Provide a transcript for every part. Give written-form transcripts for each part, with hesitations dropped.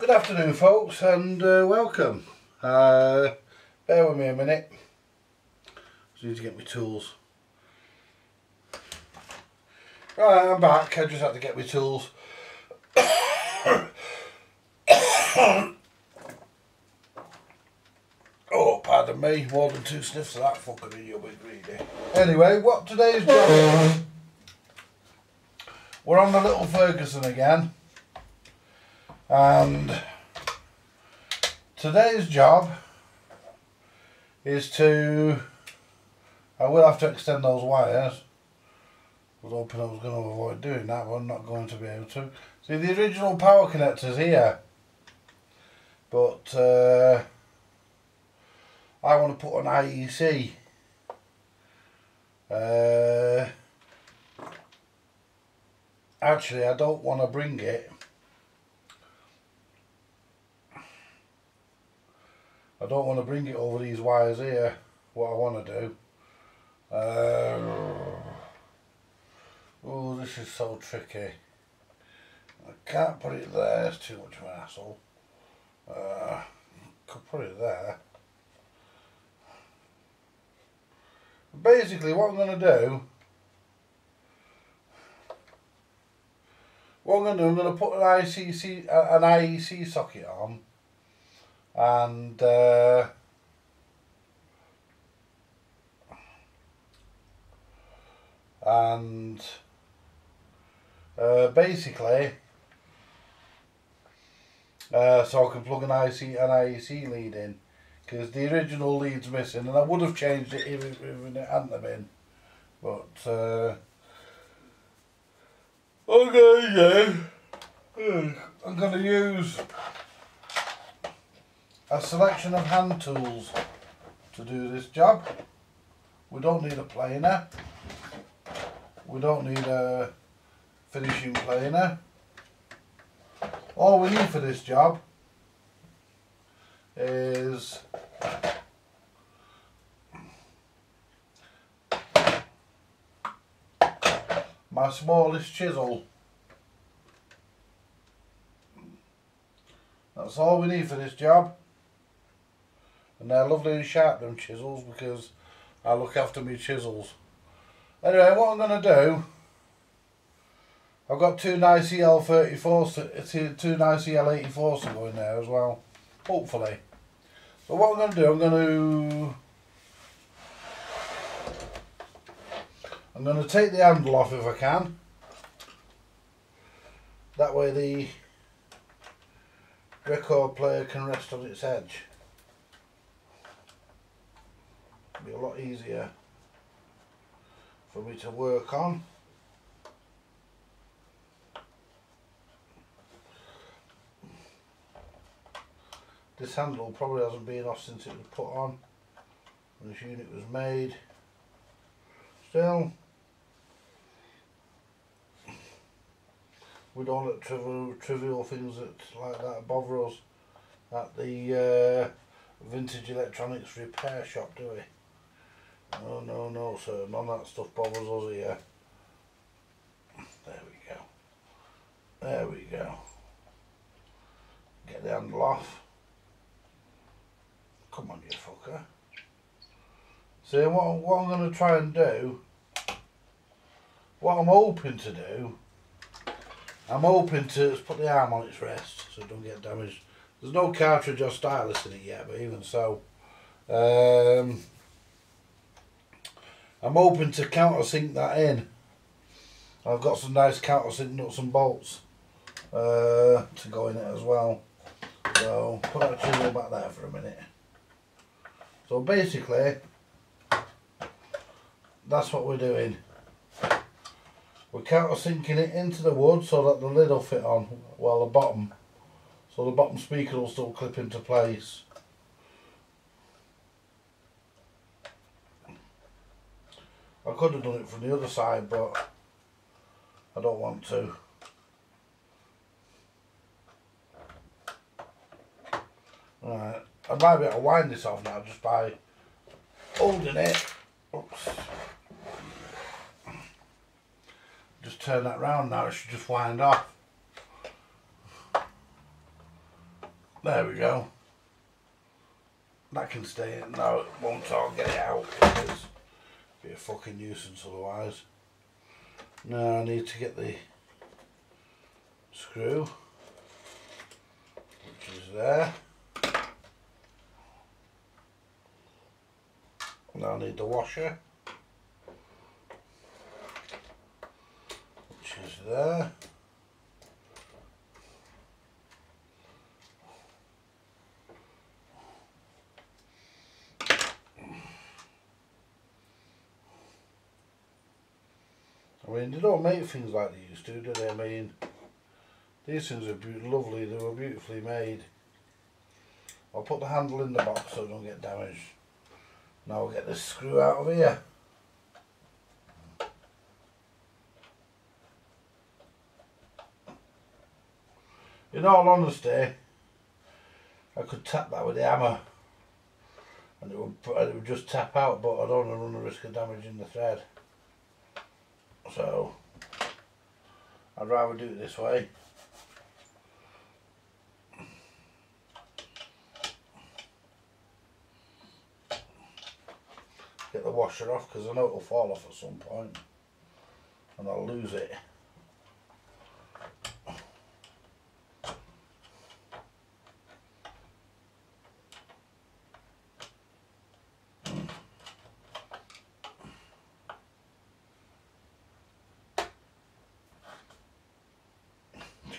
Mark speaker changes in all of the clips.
Speaker 1: Good afternoon folks, and welcome. Bear with me a minute. I need to get my tools. Right, I'm back. I just had to get my tools. Oh, pardon me, more than 2 sniffs of that fucking you'll be greedy. Anyway, what today's job is, we're on the little Ferguson again, and today's job is to, I will have to extend those wires. I was hoping I was going to avoid doing that, but I'm not going to be able to. See, the original power connector's here, but I want to put an IEC. Actually, I don't want to bring it. I don't want to bring it over these wires here. What I want to do. Oh, this is so tricky. I can't put it there. It's too much of an hassle. Could put it there. Basically, what I'm going to do. I'm going to put an IEC socket on, and basically, so I can plug an IEC lead in, because the original lead's missing, and I would have changed it if it hadn't been, but okay, yeah. I'm going to use a selection of hand tools to do this job. We don't need a planer. We don't need a finishing planer. All we need for this job is my smallest chisel. That's all we need for this job. And they're lovely and sharp, them chisels, because I look after my chisels. Anyway, what I'm going to do, I've got two nice EL34s, two nice EL84s to go in there as well, hopefully. But what I'm going to do, I'm going to take the handle off if I can. That way the record player can rest on its edge. It'll be a lot easier for me to work on. This handle probably hasn't been off since it was put on when this unit was made. Still, we don't let trivial things like that bother us at the vintage electronics repair shop, do we? No, no, no, sir. None of that stuff bothers us here. There we go. There we go. Get the handle off. Come on, you fucker. See, what I'm going to try and do, what I'm hoping to do, I'm hoping to put the arm on its rest so it don't get damaged. There's no cartridge or stylus in it yet, but even so, I'm hoping to countersink that in. I've got some nice countersink nuts and bolts to go in it as well. So put that chisel back there for a minute. So basically, that's what we're doing. We're countersinking it into the wood so that the lid will fit on, well, the bottom. So the bottom speaker will still clip into place. I could have done it from the other side, but I don't want to. Right, I might be able to wind this off now just by holding it. Oops. Just turn that round now, it should just wind off. There we go. That can stay in. No, it won't. I'll get it out because it'd be a fucking nuisance otherwise. Now I need to get the screw, which is there. Now I need the washer, which is there. I mean, they don't make things like they used to, do they? I mean, these things are lovely, they were beautifully made. I'll put the handle in the box so it don't get damaged. Now I'll get this screw out of here. In all honesty, I could tap that with the hammer and it would just tap out, but I don't want to run the risk of damaging the thread. So I'd rather do it this way. Get the washer off because I know it'll fall off at some point and I'll lose it.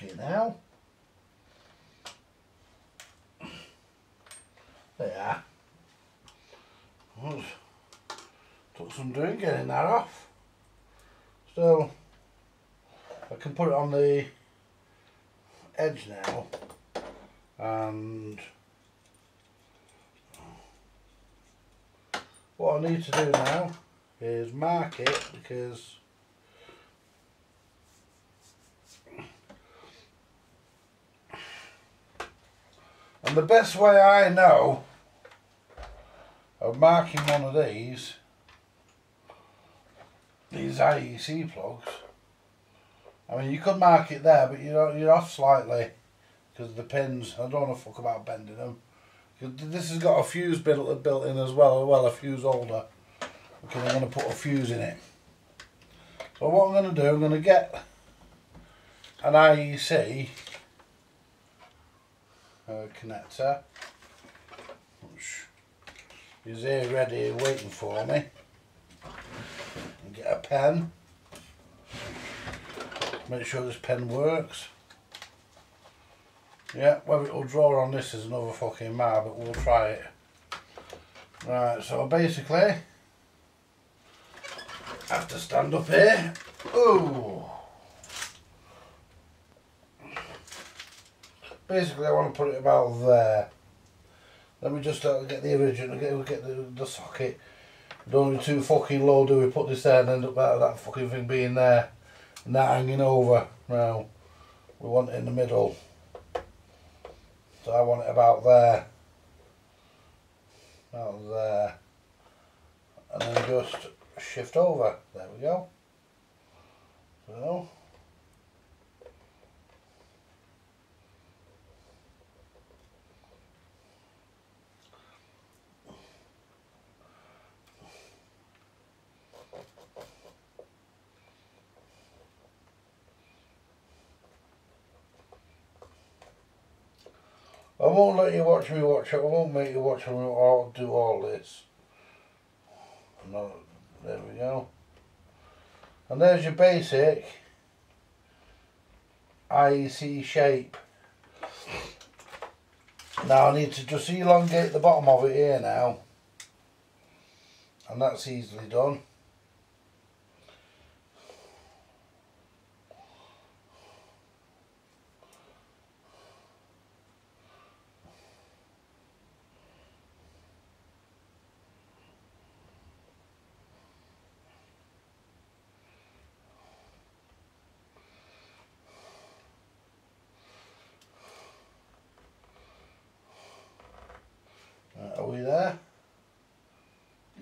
Speaker 1: See now? There. Took some doing getting that off. Still, I can put it on the edge now, and what I need to do now is mark it, because and the best way I know of marking one of these IEC plugs, I mean, you could mark it there, but you're off slightly because the pins, I don't want to fuck about bending them. This has got a fuse built in as well, a fuse holder, because I'm going to put a fuse in it. So what I'm going to do, I'm going to get an IEC connector, which is here ready waiting for me, and get a pen, make sure this pen works. Yeah, whether it will draw on this is another fucking matter, but we'll try it. Right, so basically I have to stand up here. Ooh. Basically I want to put it about there. Let me just get the original, get the socket. Don't be too fucking low, do we? Put this there and end up that fucking thing being there and that hanging over. Now we want it in the middle, so I want it about there, and then just shift over. There we go. So I won't let you watch me watch it. I won't make you watch me or do all this. No, there we go. And there's your basic IEC shape. Now I need to just elongate the bottom of it here now, and that's easily done. Are we there?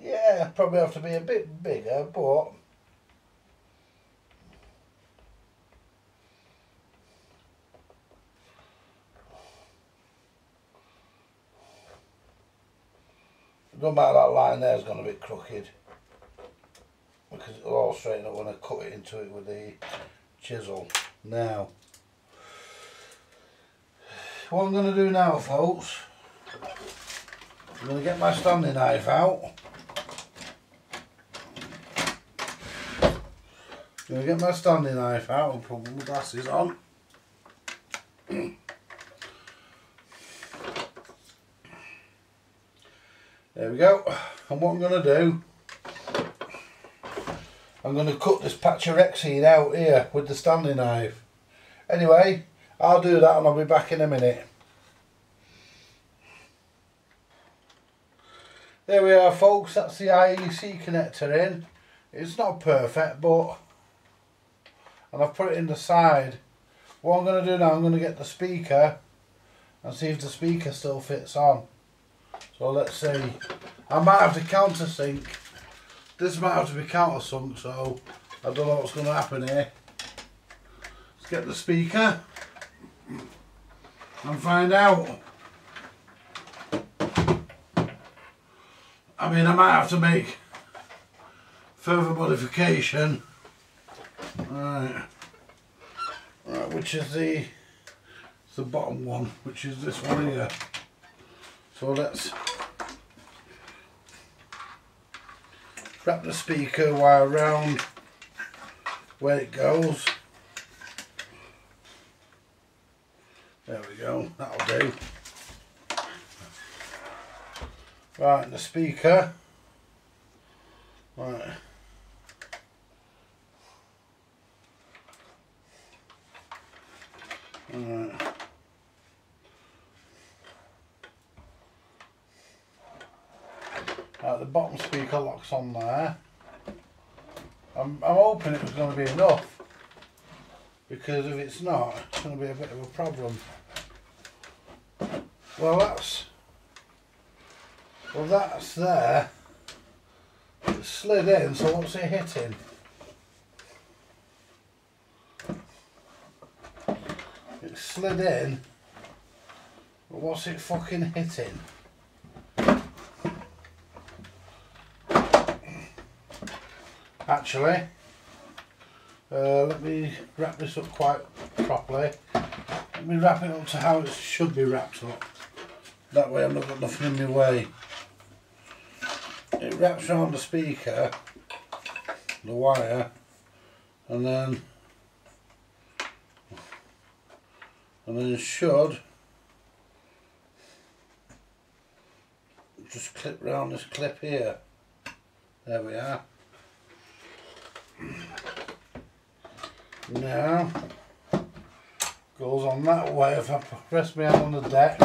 Speaker 1: Yeah, probably have to be a bit bigger, but Don't matter, that line there's gone a bit crooked, because it'll all straighten up when I cut it into it with the chisel. Now, what I'm going to do now, folks, I'm going to get my standing knife out. I'm going to get my standing knife out and put my glasses on. There we go. And what I'm going to do, I'm going to cut this patch of rexine out here with the standing knife. Anyway, I'll do that and I'll be back in a minute. There we are, folks, that's the IEC connector in. It's not perfect, but, and I've put it in the side. What I'm going to do now, I'm going to get the speaker and see if the speaker still fits on. So let's see. I might have to countersink. This might have to be countersunk, so I don't know what's going to happen here. Let's get the speaker and find out. I mean, I might have to make further modification. Right, which is the bottom one, which is this one here. So let's wrap the speaker wire around where it goes. There we go, that'll do. Right, the speaker. Right. Right. Right, the bottom speaker locks on there. I'm hoping it was going to be enough, because if it's not, it's going to be a bit of a problem. Well, that's there. It slid in, so what's it hitting? It slid in, but what's it fucking hitting? Actually, let me wrap this up quite properly. Let me wrap it up to how it should be wrapped up. That way I've not got nothing in my way. It wraps around the speaker, the wire, and then it should just clip round this clip here. There we are. Now goes on that way. If I press my hand on the deck,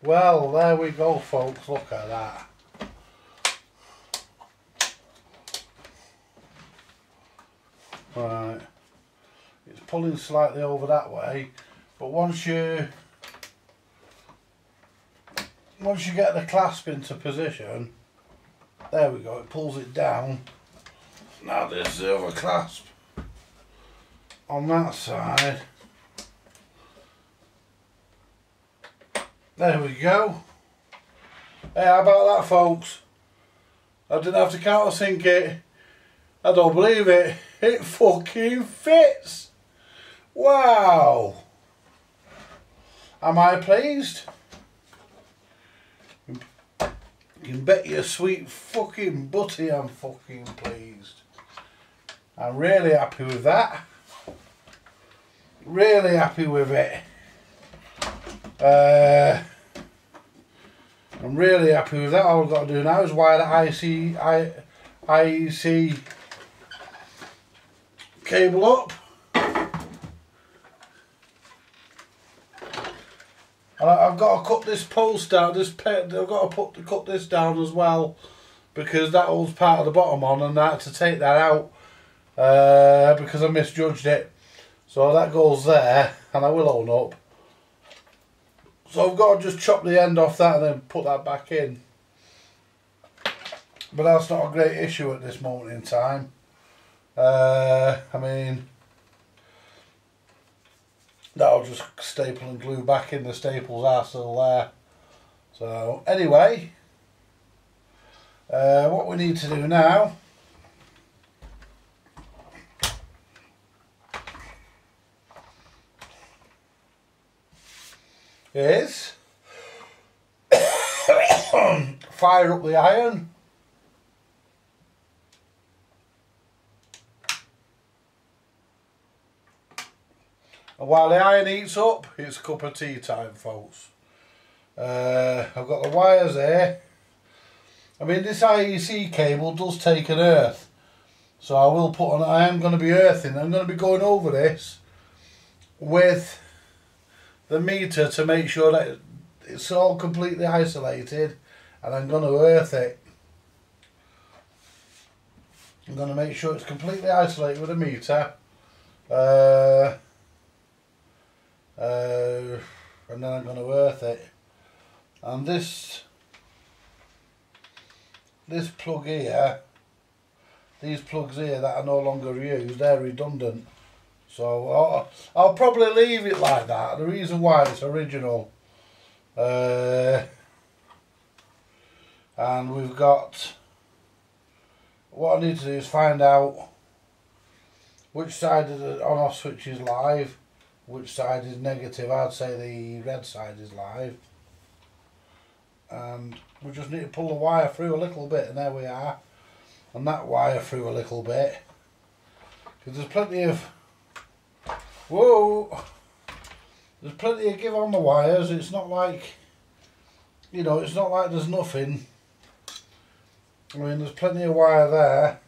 Speaker 1: well, there we go, folks. Look at that. Right, it's pulling slightly over that way, but once you get the clasp into position, there we go, it pulls it down. Now there's the other clasp on that side. There we go. Hey, how about that, folks? I didn't have to countersink it. I don't believe it. It fucking fits. Wow. Am I pleased? You can bet your sweet fucking butty I'm fucking pleased. I'm really happy with that. Really happy with it. I'm really happy with that. All I've got to do now is wire the IEC cable up. And I've got to cut this post down, I've got to cut this down as well, because that holds part of the bottom on, and I had to take that out because I misjudged it. So that goes there, and I will own up. So I've got to just chop the end off that and then put that back in. But that's not a great issue at this moment in time. I mean, that'll just staple and glue back in. The staples are still there. So anyway, what we need to do now is fire up the iron. And while the iron heats up, it's a cup of tea time, folks. I've got the wires there. I mean, this IEC cable does take an earth, so I am going to be earthing. I'm going to be going over this with the meter to make sure that it's all completely isolated, and I'm going to earth it. I'm going to make sure it's completely isolated with a meter, and then I'm going to earth it. And this plug here, these plugs here that are no longer used, they're redundant. So I'll probably leave it like that. The reason why, it's original. And we've got, what I need to do is find out which side of the on-off switch is live, which side is negative. I'd say the red side is live. And we just need to pull the wire through a little bit, and there we are. And that wire through a little bit. Because there's plenty of, whoa, there's plenty of give on the wires. It's not like, you know, it's not like there's nothing. I mean, there's plenty of wire there.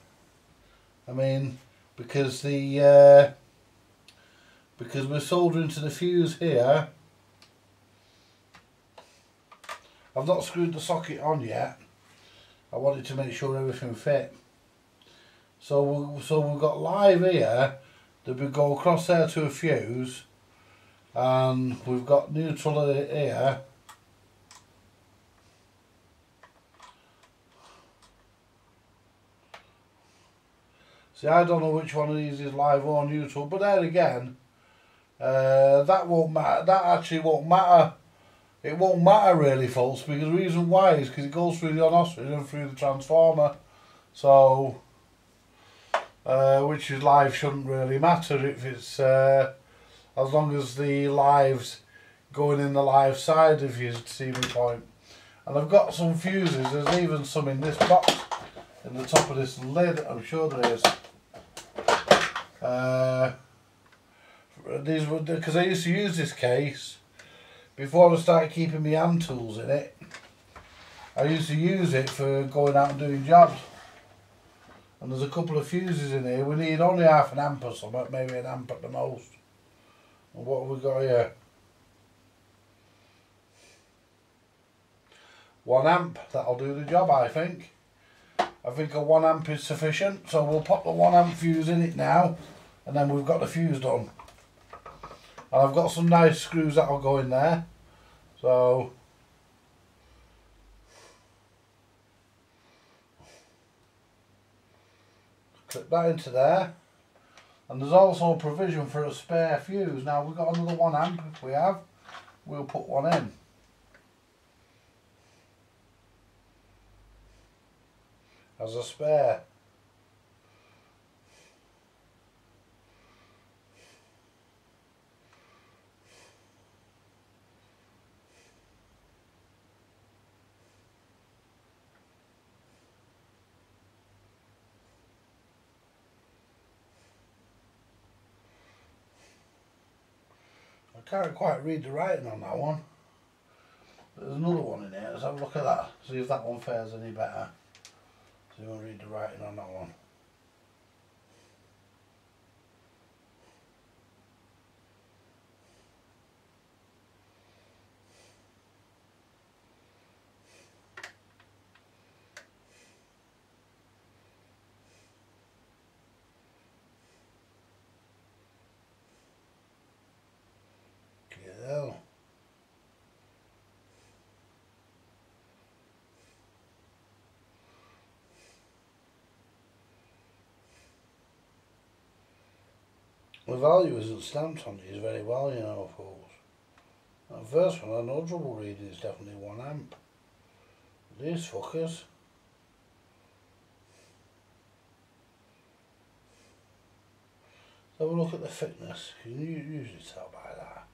Speaker 1: I mean, because the because we're soldering to the fuse here. I've not screwed the socket on yet. I wanted to make sure everything fit. So we've got live here that we go across there to a fuse, and we've got neutral here. See, I don't know which one of these is live or neutral, but there again, that won't matter. That actually won't matter. It won't matter really, folks, because the reason why is because it goes through the on-off switch and through the transformer. So, which is live shouldn't really matter if it's, as long as the live's going in the live side, if you see my point. And I've got some fuses. There's even some in this box, in the top of this lid. I'm sure there is. These were, because I used to use this case before I started keeping my hand tools in it. I used to use it for going out and doing jobs. And there's a couple of fuses in here. We need only half an amp or something, maybe an amp at the most. And what have we got here? 1 amp, that'll do the job, I think. I think a 1 amp is sufficient, so we'll pop the 1 amp fuse in it now, and then we've got the fuse done. And I've got some nice screws that'll go in there, so clip that into there. And there's also a provision for a spare fuse. Now we've got another 1 amp. If we have, we'll put one in as a spare. I can't quite read the writing on that one. There's another one in here. Let's have a look at that. See if that one fares any better. So you want to read the writing on that one. The value isn't stamped on these very well, you know, folks. That first one I had no trouble reading, it's definitely 1 amp. These fuckers. Have a look at the thickness. You can usually tell by that.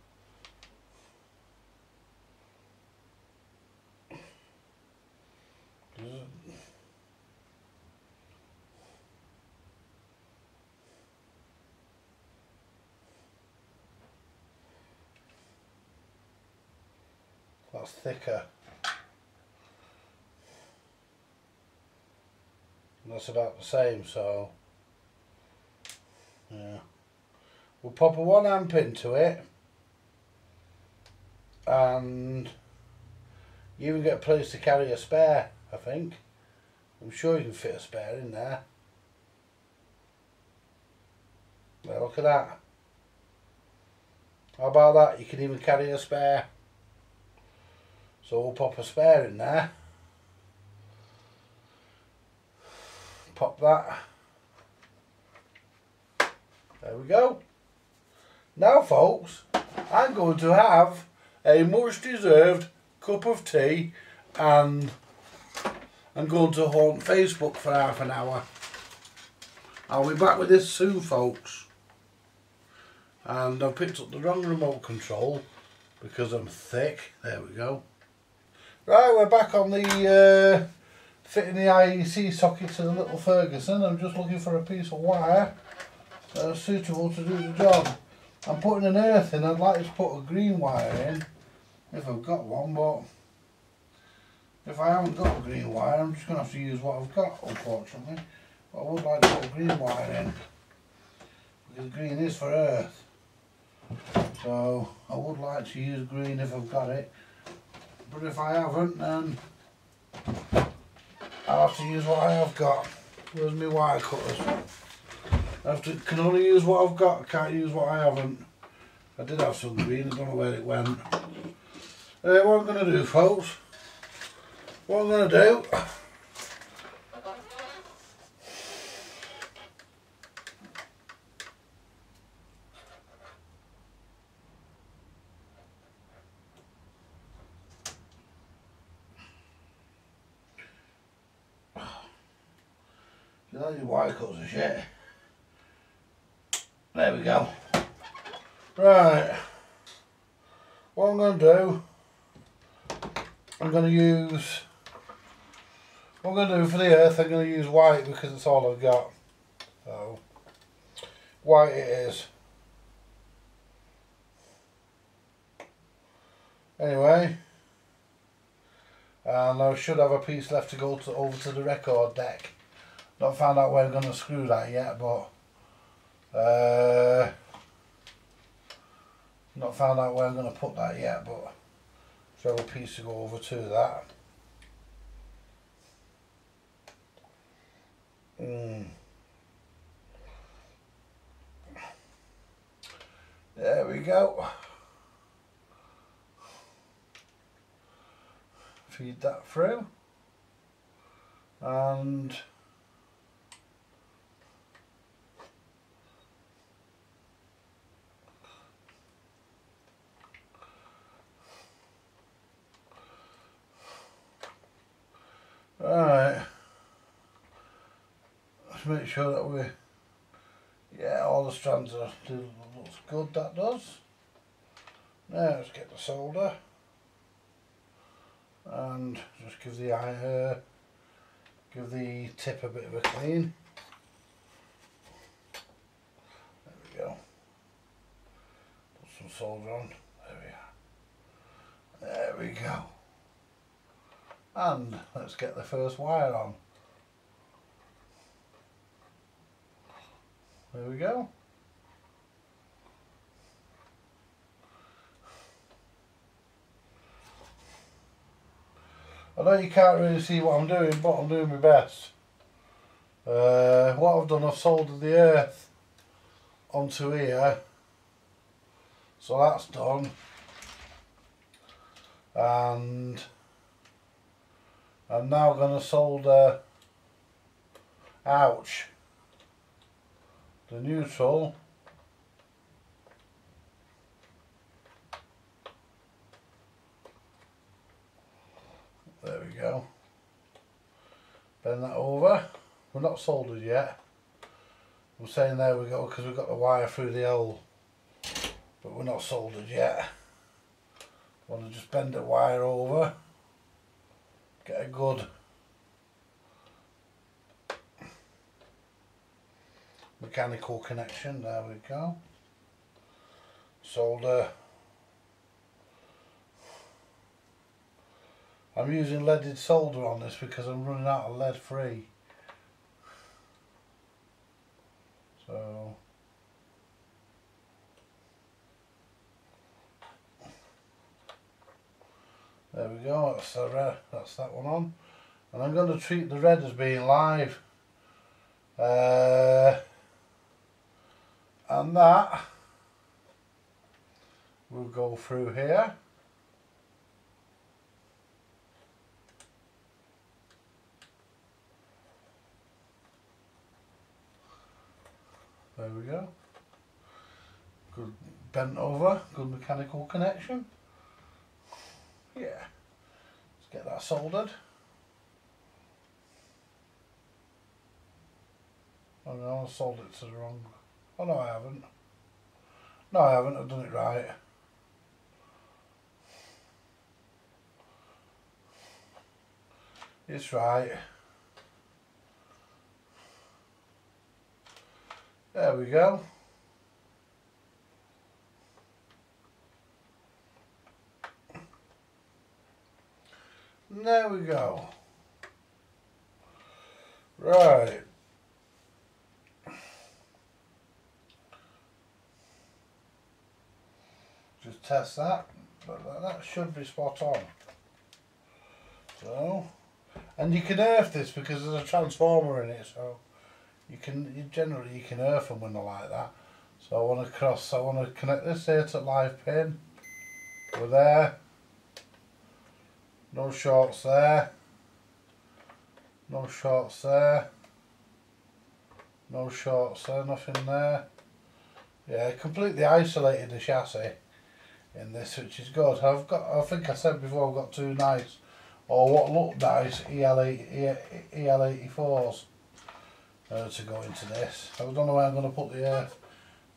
Speaker 1: That's thicker. And that's about the same, so yeah. We'll pop a 1 amp into it, and you even get a place to carry a spare, I think. I'm sure you can fit a spare in there. Now look at that. How about that? You can even carry a spare. So we'll pop a spare in there. Pop that. There we go. Now folks, I'm going to have a much deserved cup of tea, and I'm going to haunt Facebook for half an hour. I'll be back with this soon, folks. And I've picked up the wrong remote control because I'm thick. There we go. Right, we're back on the fitting the IEC socket to the little Ferguson. I'm just looking for a piece of wire suitable to do the job. I'm putting an earth in. I'd like to put a green wire in if I've got one, but if I haven't got a green wire, I'm just going to have to use what I've got, unfortunately. But I would like to put a green wire in, because green is for earth. So I would like to use green if I've got it, but if I haven't, then I'll have to use what I have got. Where's my wire cutters? Can only use what I've got, I can't use what I haven't. I did have some green, I don't know where it went. What I'm going to do, folks, what I'm going to do, these wire cutters are shit. There we go. Right, what I'm going to do, I'm going to use, what I'm going to do for the earth, I'm going to use white because it's all I've got. So, white it is. Anyway, and I should have a piece left to go over to the record deck. Not found out where I'm going to screw that yet, but not found out where I'm going to put that yet, but so have a piece to go over to that. There we go. Feed that through, and right, let's make sure that we, yeah, all the strands are looks good, that does. Now let's get the solder and just give the tip a bit of a clean. There we go. Put some solder on. There we are. There we go. And let's get the first wire on. There we go. I know you can't really see what I'm doing, but I'm doing my best. What I've done, I've soldered the earth onto here, so that's done, and I'm now going to solder, ouch, the neutral go. Bend that over. We're not soldered yet. I'm saying there we go because we've got the wire through the hole, but we're not soldered yet. Want to just bend the wire over, get a good mechanical connection. There we go. Solder. I'm using leaded solder on this because I'm running out of lead free. So there we go, that's the red, that's that one on. And I'm going to treat the red as being live. And that will go through here. There we go. Good bent over, good mechanical connection. Yeah. Let's get that soldered. Oh no, I soldered it to the wrong. Oh no, I haven't. No, I haven't. I've done it right. It's right. There we go. There we go. Right. Just test that, but that should be spot on. So, and you can earth this because there's a transformer in it, so you generally earth them when they're like that. So I want to connect this here to live pin. We're there. No shorts there. No shorts there. No shorts there, nothing there. Yeah, completely isolated the chassis in this, which is good. I think I said before, I've got two nice, or what look nice, EL84s to go into this. I don't know where I'm going to put the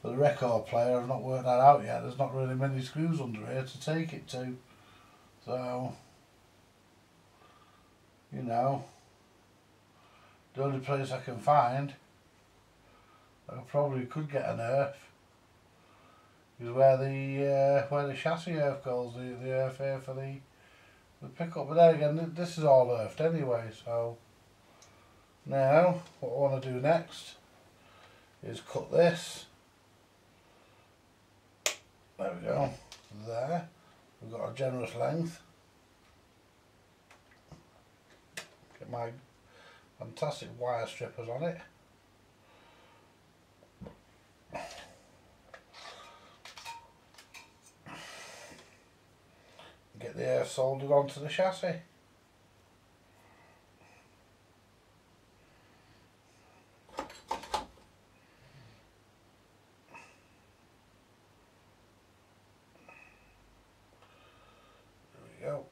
Speaker 1: for the record player. I've not worked that out yet. There's not really many screws under here to take it to, so you know, the only place I can find I probably could get an earth is where the chassis earth goes, the earth here for the pickup. But there again, this is all earthed anyway. So now what I want to do next is cut this. There we go. There, we've got a generous length. Get my fantastic wire strippers on it. Get the air soldered onto the chassis. There we go.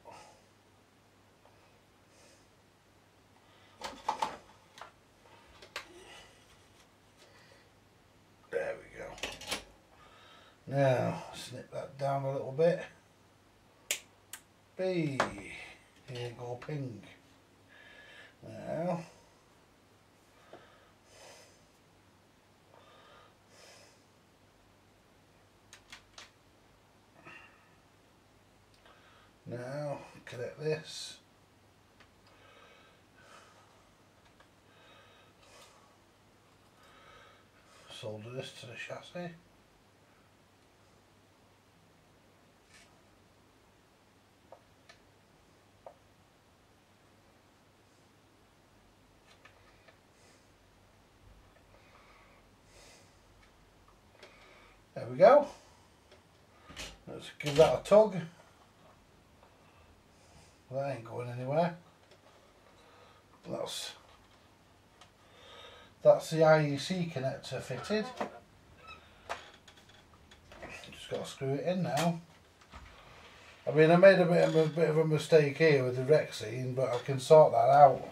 Speaker 1: There we go. Now snip that down a little bit. B, here you go, ping. Now connect this. Solder this to the chassis. There we go. Let's give that a tug. That ain't going anywhere. That's the IEC connector fitted. Just got to screw it in now. I mean, I made a bit of a mistake here with the Rexine, but I can sort that out.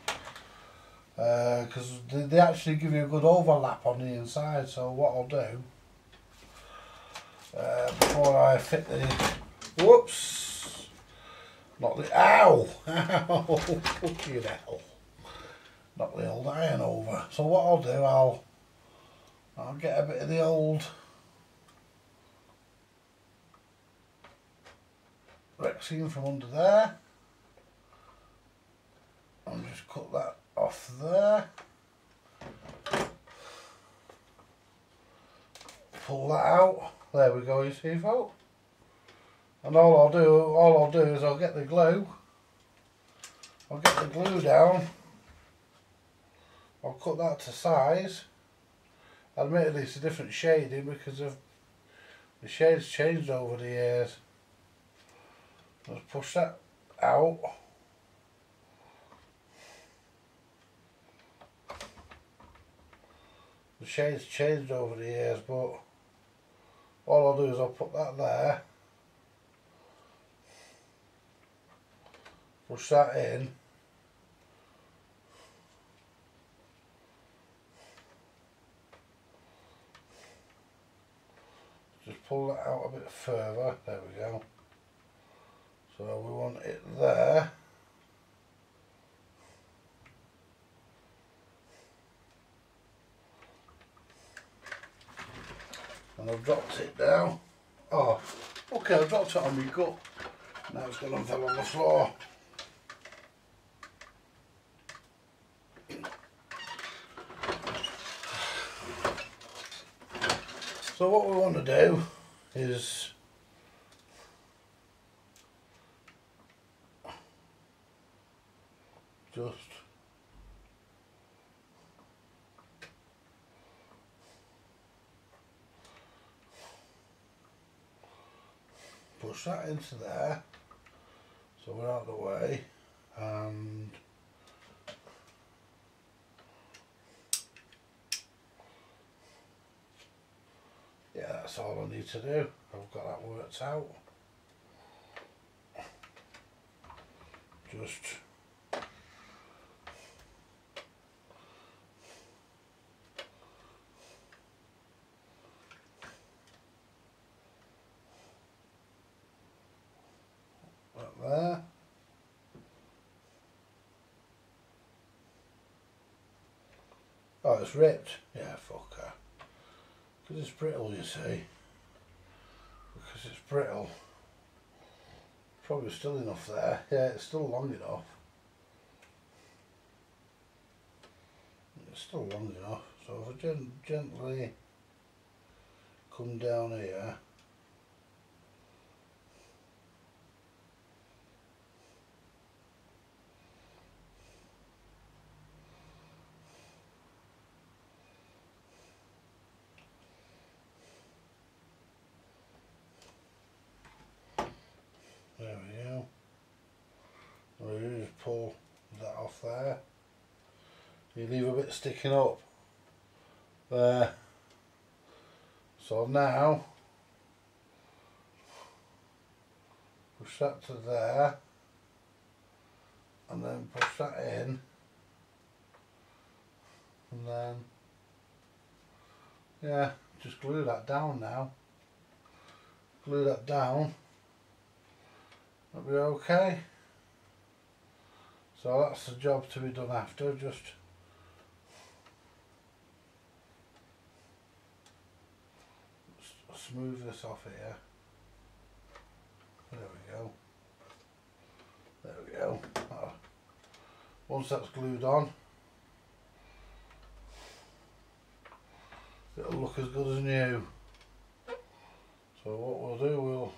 Speaker 1: Because they actually give you a good overlap on the inside. So what I'll do, before I fit the, whoops, not the, ow, ow, fucking hell, knock the old iron over. So what I'll do, I'll get a bit of the old Rexine from under there and just cut that off there. Pull that out. There we go, you see, folks. And all I'll do is I'll get the glue. I'll get the glue down. I'll cut that to size. Admittedly, it's a different shading because of the shades changed over the years. Let's push that out. The shades changed over the years, but all I'll do is I'll put that there, push that in, just pull that out a bit further, there we go. So we want it there. And I've dropped it down. Oh, okay, I've dropped it on my gut. Now it's gone and fell on the floor. So what we want to do is just push that into there so we're out of the way, and yeah, that's all I need to do. I've got that worked out. Just there. Oh, it's ripped. Yeah, fuck her. Because it's brittle, you see. Because it's brittle. Probably still enough there. Yeah, it's still long enough. It's still long enough. So if I gently come down here. There we go. We'll just pull that off there. You leave a bit sticking up there. So now push that to there and then push that in, and then yeah, just glue that down now. Glue that down. That'll be okay. So that's the job to be done after. Just smooth this off here. There we go. There we go. Once that's glued on, it'll look as good as new. So what we'll do, we'll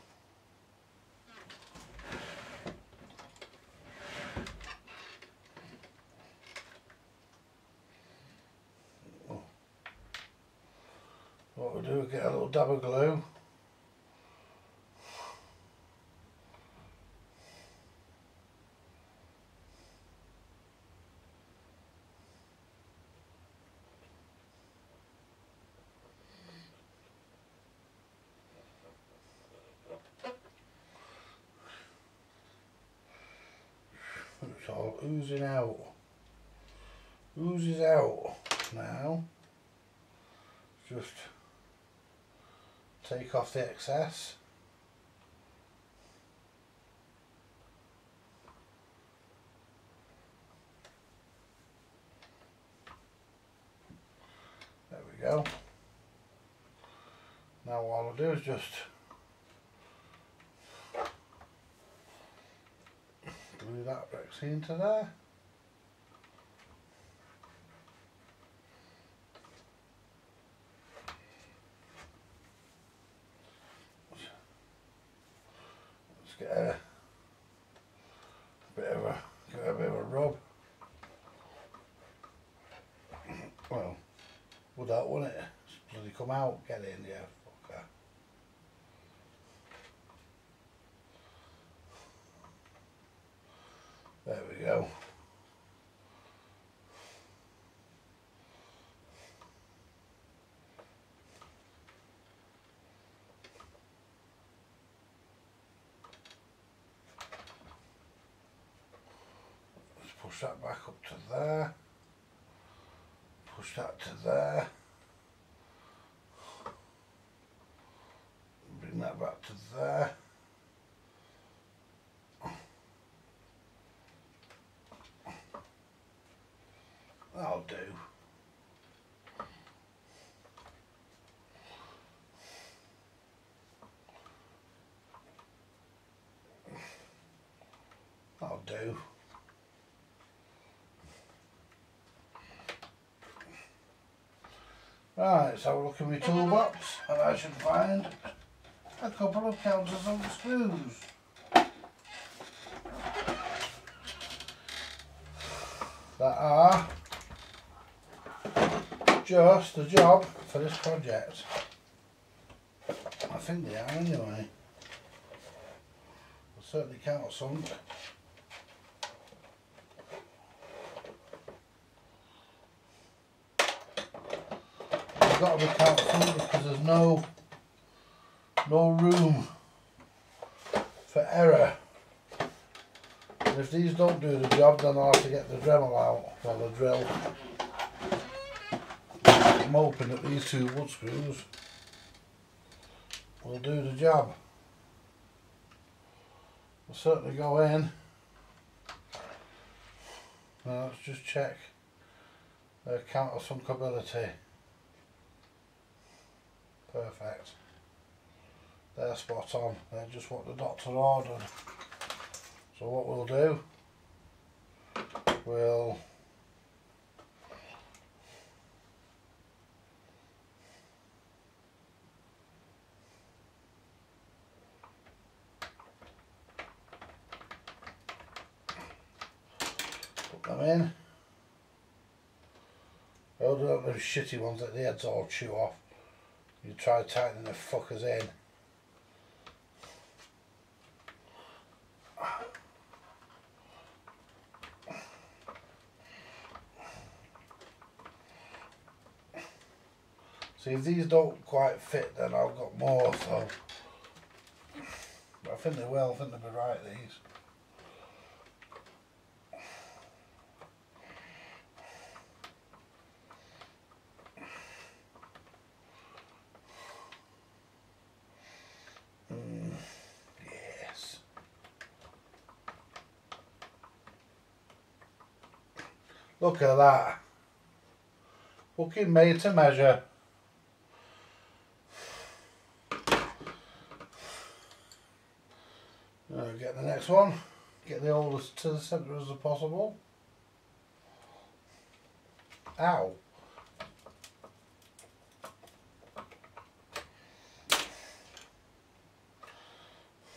Speaker 1: get a little dab of glue. oozing out. Oozes out now. Just take off the excess. There we go. Now what I'll do is just glue that vaccine to there. Let's get a bit of a rub. Well, would that, wouldn't it? Just bloody come out, get in, yeah, fucker. There we go. Let's push that back up to there. Push that to there. Bring that back to there. That'll do. That'll do. Right, so we'll look in my toolbox and I should find a couple of countersunk screws. That are just the job for this project. I think they are anyway. They're certainly countersunk. They've got to be countersunk because there's no room for error. And if these don't do the job, then I'll have to get the Dremel out, well, the drill. I'm hoping that these two wood screws will do the job. We'll certainly go in. Now let's just check their countersunkability. Perfect. They're spot on. They're just what the doctor ordered. So what we'll do, we'll put them in. Oh, don't those shitty ones that the heads all chew off. You try tightening the fuckers in. See, if these don't quite fit, then I've got more, so. But I think they will, I think they'll be right, these. Yes. Look at that. Fucking made to measure. Get the next one, get the oldest to the centre as possible. Ow.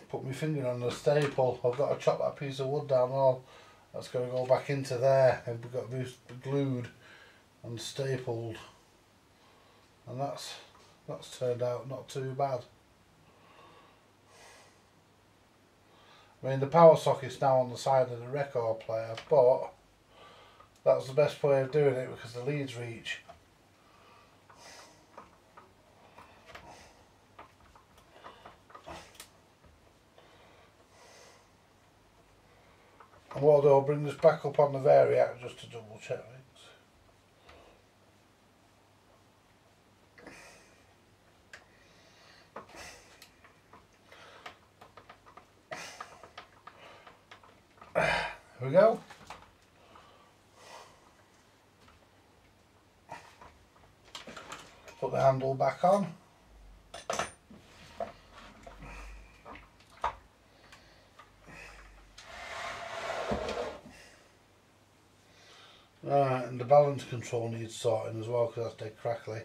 Speaker 1: Put my finger on the staple. I've got to chop that piece of wood down all. That's going to go back into there and we've got to be glued and stapled. And that's turned out not too bad. I mean, the power socket's now on the side of the record player, but that's the best way of doing it because the leads reach. And what I'll do, I'll bring this back up on the variac just to double check things. Here we go. Put the handle back on. Right, and the balance control needs sorting as well because that's dead crackly.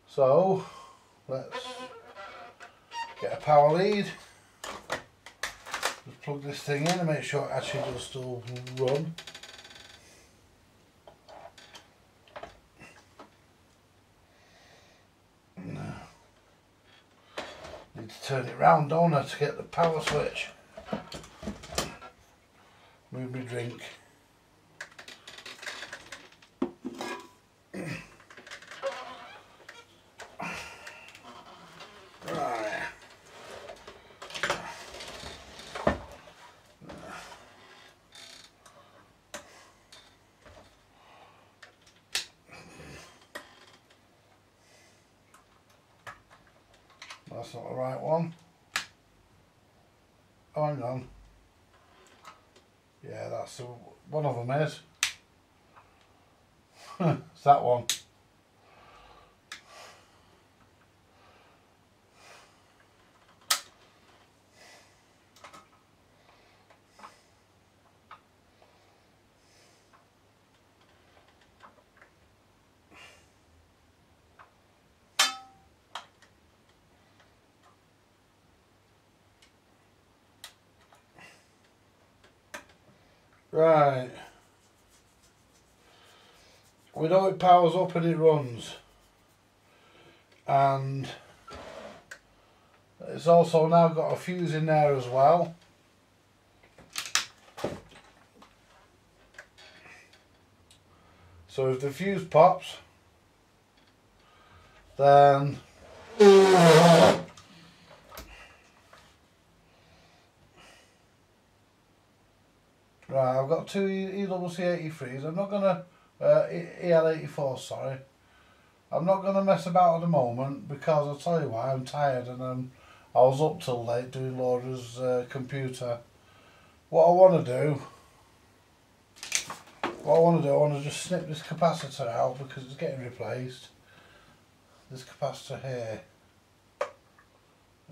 Speaker 1: So let's get a power lead. Just plug this thing in and make sure it actually does still run. Need to turn it round, don't I, to get the power switch. Move my drink. Right. That's not the right one. Oh, hang on. Yeah, that's the one of them is. It's that one. Right. We know it powers up and it runs. And it's also now got a fuse in there as well. So if the fuse pops, then right, I've got two EWC83s. I'm not gonna EL84, sorry. I'm not gonna mess about at the moment because I'll tell you why. I'm tired and I was up till late doing Laura's computer. What I want to just snip this capacitor out because it's getting replaced. This capacitor here.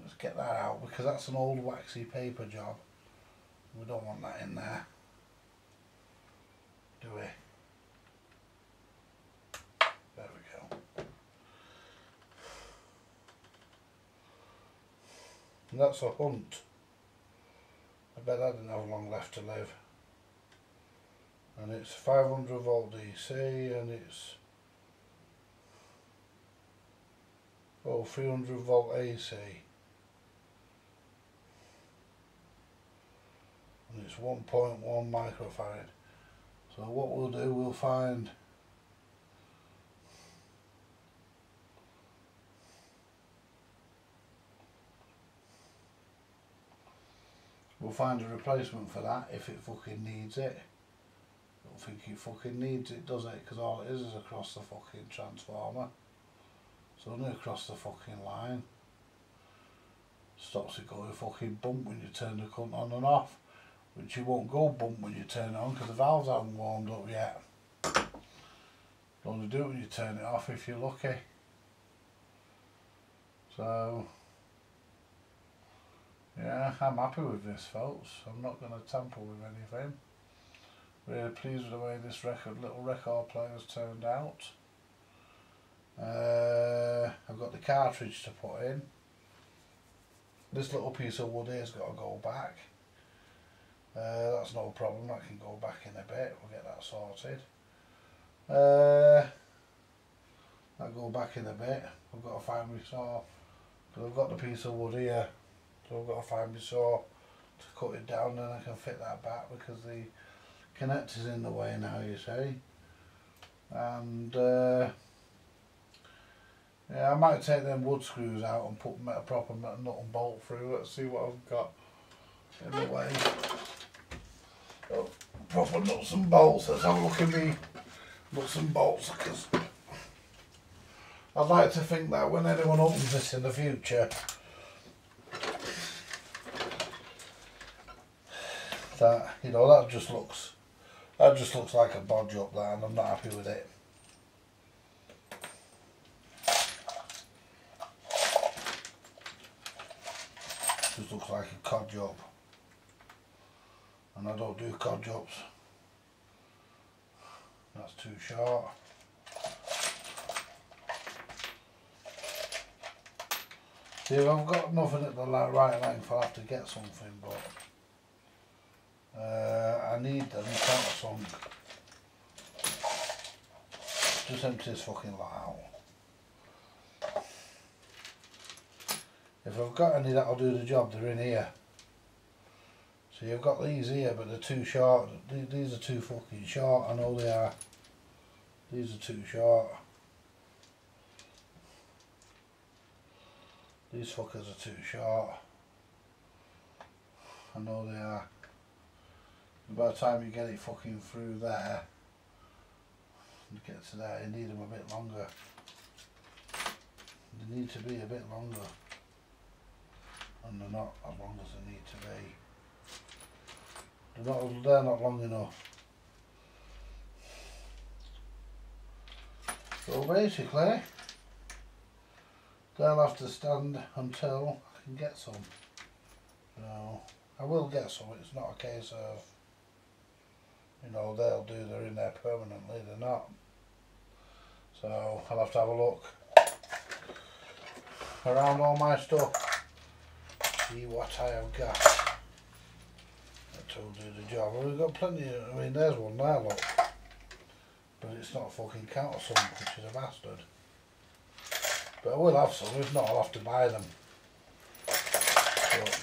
Speaker 1: Let's get that out because that's an old waxy paper job. We don't want that in there, do we? There we go. And that's a Hunt. I bet that didn't have long left to live. And it's 500 volt DC and it's 300 volt AC. And it's 1.1 microfarad. So what we'll do, we'll find a replacement for that if it fucking needs it. I don't think it fucking needs it, does it? Because all it is across the fucking transformer. It's only across the fucking line. Stops it going fucking bump when you turn the cunt on and off. Which you won't go bump when you turn it on because the valves haven't warmed up yet. You only do it when you turn it off if you're lucky. So yeah, I'm happy with this, folks. I'm not going to tamper with anything. Really pleased with the way this little record player has turned out. I've got the cartridge to put in. This little piece of wood here's got to go back. That's no problem, that can go back in a bit, we'll get that sorted. That'll go back in a bit. I've got to find my saw, because I've got the piece of wood here, so I've got to find my saw to cut it down and I can fit that back because the connector's in the way now, you see. And yeah, I might take them wood screws out and put a proper nut and bolt through. Let's see what I've got in the way. Oh, proper nuts and bolts. Let's have a look at me nuts and bolts, because I'd like to think that when anyone opens this in the future, that, you know, that just looks like a bodge up there, and I'm not happy with it. Just looks like a cod job, and I don't do cod jobs. That's too short. See, if I've got nothing at the right length, I'll have to get something, but I need them countersunk. Just empty this fucking lot out. If I've got any that'll do the job, they're in here. So you've got these here, but they're too short. These are too fucking short, I know they are. These are too short. These fuckers are too short. I know they are. By the time you get it fucking through there, and get to there, you need them a bit longer. They need to be a bit longer. And they're not as long as they need to be. They're not long enough. So basically, they'll have to stand until I can get some. So I will get some. It's not a case of, you know, they'll do, they're in there permanently, they're not. So I'll have to have a look around all my stuff. See what I have got that will do the job. Well, we've got plenty of, I mean, there's one there, look, but it's not fucking countersunk, which is a bastard. But I will have some. If not, I'll have to buy them. But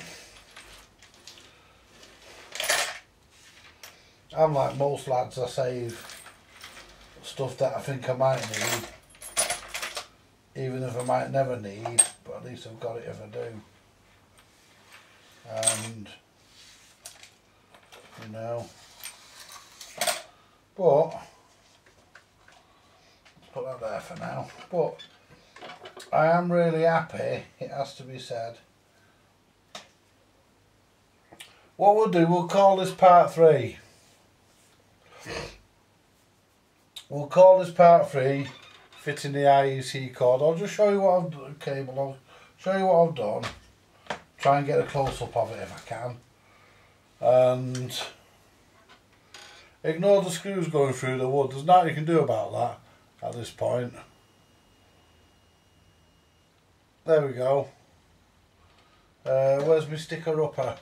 Speaker 1: I'm like most lads, I save stuff that I think I might need, even if I might never need, but at least I've got it if I do. And you know, but let's put that there for now. But I am really happy, it has to be said. What we'll do, we'll call this part 3. We'll call this part 3, fitting the IEC cord. I'll just show you what I've done, cable, I'll show you what I've done. Try and get a close-up of it if I can. And ignore the screws going through the wood. There's nothing you can do about that at this point. There we go. Where's my sticker upper?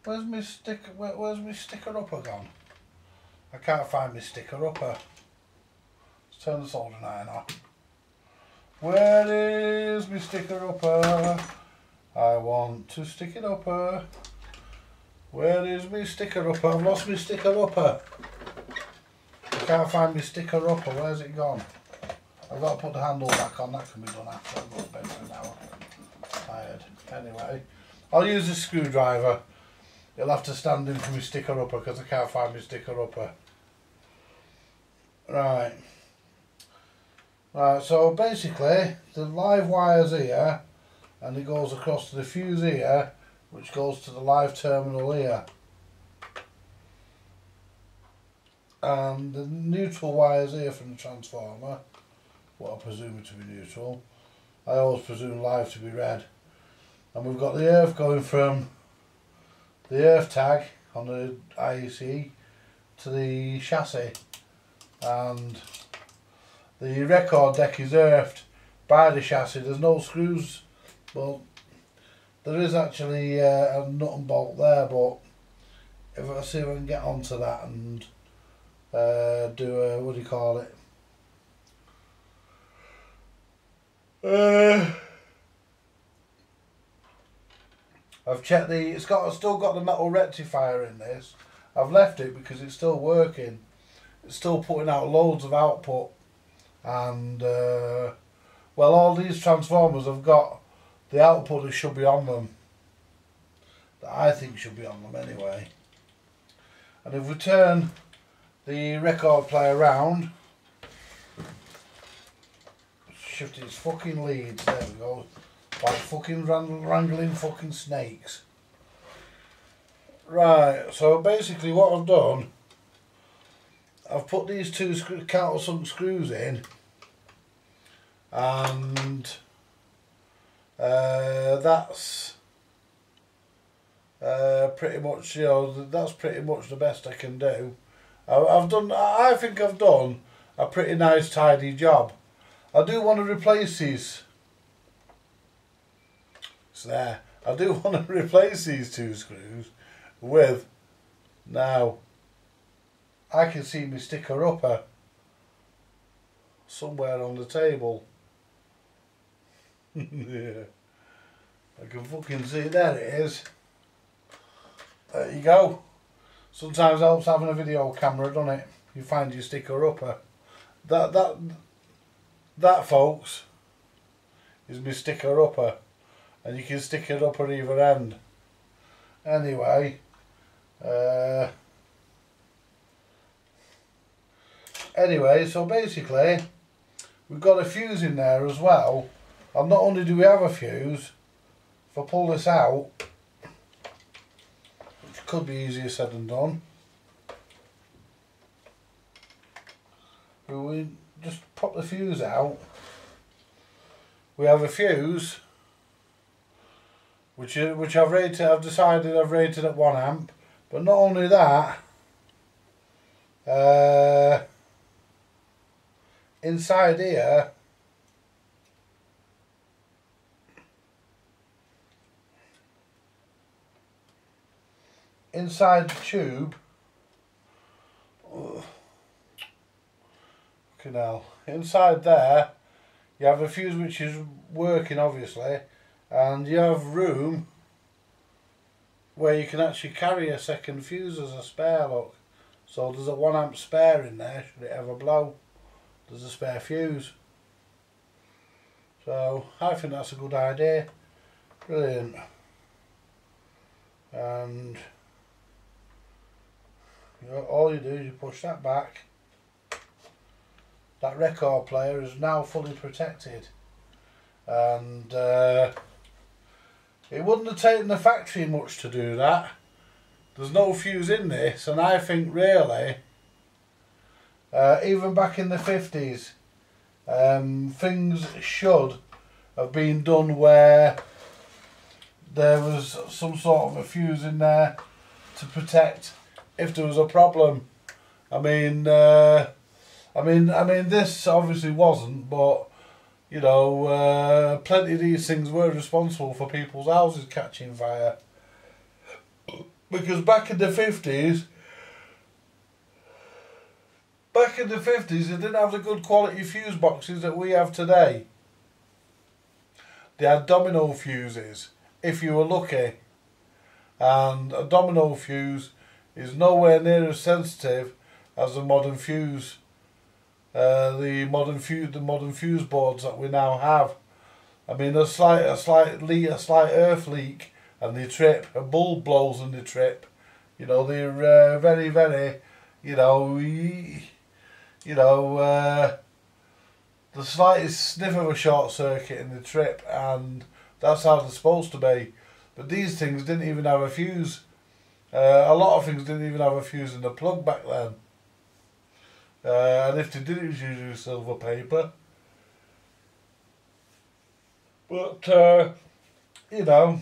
Speaker 1: Where's my sticker upper gone? I can't find my sticker upper. Let's turn the soldering iron on. Where is my sticker upper? I want to stick it upper. Where is my sticker upper? I've lost my sticker upper. I can't find my sticker upper. Where's it gone? I've got to put the handle back on. That can be done after. I've got to bed for an hour. Tired. Anyway, I'll use this screwdriver. You'll have to stand in for my sticker upper because I can't find my sticker upper. Right. Right, so basically the live wire's here and it goes across to the fuse here, which goes to the live terminal here. And the neutral wire's here from the transformer, what I presume it to be neutral. I always presume live to be red. And we've got the earth going from the earth tag on the IEC to the chassis, and the record deck is earthed by the chassis. There's no screws, well there is actually a nut and bolt there, but if I see if I can get onto that and do a, what do you call it, I've checked it's still got the metal rectifier in this. I've left it because it's still working. It's still putting out loads of output. And well, all these transformers have got the output that should be on them, that I think should be on them anyway. And if we turn the record player around, shift its fucking leads, there we go, like fucking wrangling fucking snakes. Right, so basically what I've done, I've put these two countersunk screws in, and that's pretty much, you know, that's pretty much the best I can do. I think I've done a pretty nice tidy job. I do want to replace these. It's there. I do want to replace these two screws with, now I can see my sticker upper somewhere on the table. Yeah, I can fucking see, there it is. There you go. Sometimes it helps having a video camera, doesn't it? You find your sticker upper. That folks is my sticker upper, and you can stick it up at either end. Anyway, so basically we've got a fuse in there as well, and not only do we have a fuse, if I pull this out, which could be easier said than done, we just pop the fuse out. We have a fuse which I've decided I've rated at 1 amp, but not only that, inside here inside the tube, inside there you have a fuse which is working obviously, and you have room where you can actually carry a second fuse as a spare, look. So there's a 1 amp spare in there should it ever blow. There's a spare fuse. So I think that's a good idea. Brilliant. And all you do is you push that back. That record player is now fully protected, and it wouldn't have taken the factory much to do that. There's no fuse in this, and I think really, even back in the 50s, things should have been done where there was some sort of a fuse in there to protect if there was a problem. I mean, this obviously wasn't, but you know, plenty of these things were responsible for people's houses catching fire. Because back in the 50s, they didn't have the good quality fuse boxes that we have today. They had domino fuses, if you were lucky. And a domino fuse is nowhere near as sensitive as a modern fuse. The modern fuse boards that we now have. I mean, a slight earth leak and they trip. A bulb blows and they trip. You know, they're very, very, the slightest sniff of a short circuit and they trip, and that's how they're supposed to be. But these things didn't even have a fuse. A lot of things didn't even have a fuse in the plug back then. And if they did, it was usually silver paper. But, you know,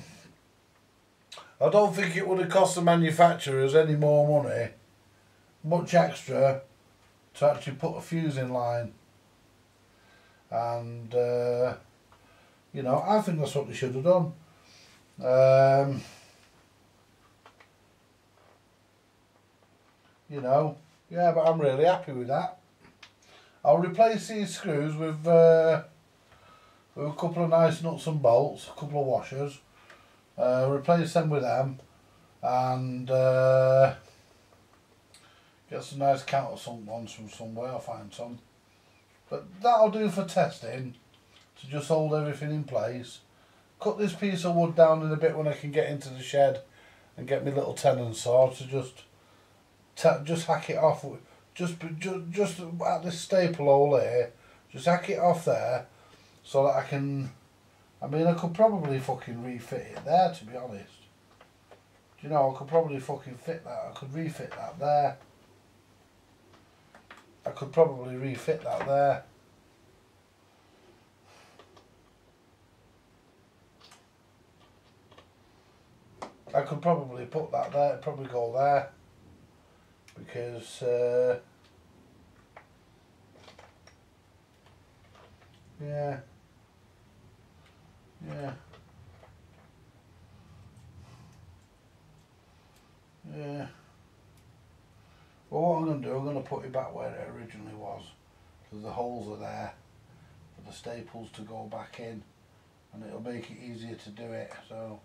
Speaker 1: I don't think it would have cost the manufacturers any more money, much extra, to actually put a fuse in line. And, you know, I think that's what they should have done. You know, yeah, but I'm really happy with that. I'll replace these screws with a couple of nice nuts and bolts, a couple of washers. Replace them with them, and get some nice countersunk ones from somewhere. I'll find some. But that'll do for testing, to just hold everything in place. Cut this piece of wood down in a bit when I can get into the shed and get my little tenon saw to just just hack it off, just at this staple hole here, just hack it off there, so that I can, I mean, I could probably fucking refit it there, to be honest. Do you know, I could probably fucking fit that, I could refit that there. I could probably refit that there. I could probably put that there, probably go there, because yeah. Well, what I'm going to do, I'm going to put it back where it originally was, because the holes are there for the staples to go back in, and it'll make it easier to do it, so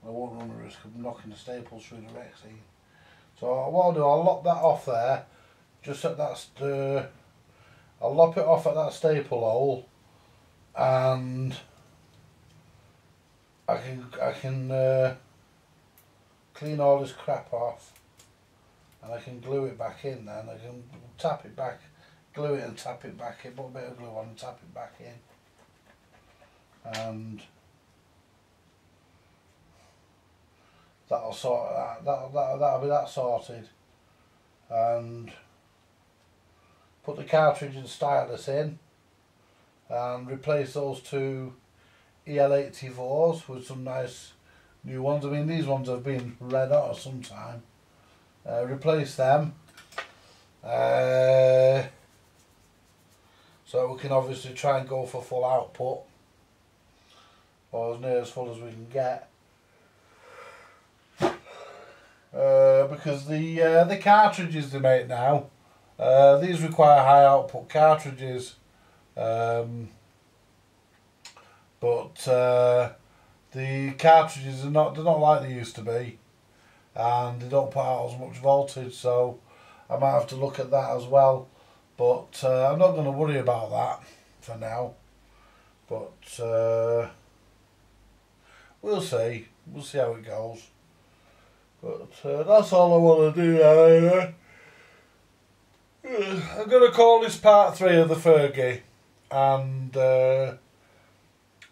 Speaker 1: I won't run the risk of knocking the staples through the rexine. So what I'll do, I'll lop that off there, just at that, I'll lop it off at that staple hole, and I can clean all this crap off, and I can glue it back in then. I can tap it back, glue it and tap it back in, put a bit of glue on and tap it back in, and that'll sort that. That'll be that sorted. And put the cartridge and stylus in, and replace those two EL84s with some nice new ones. I mean, these ones have been red hot for some time. Replace them, so we can obviously try and go for full output, or as near as full as we can get. Because the cartridges they make now, these require high output cartridges, but the cartridges they're not like they used to be, and they don't put out as much voltage, so I might have to look at that as well, but I'm not going to worry about that for now, but we'll see how it goes. But that's all I want to do now anyway. I'm going to call this part 3 of the FERGI, and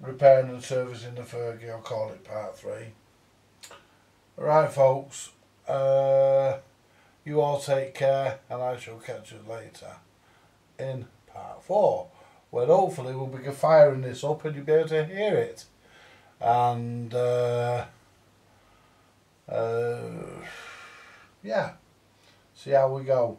Speaker 1: repairing and servicing the FERGI, I'll call it part 3. Alright folks, you all take care, and I shall catch you later in part 4, where hopefully we'll be firing this up and you'll be able to hear it. And yeah, see how we go.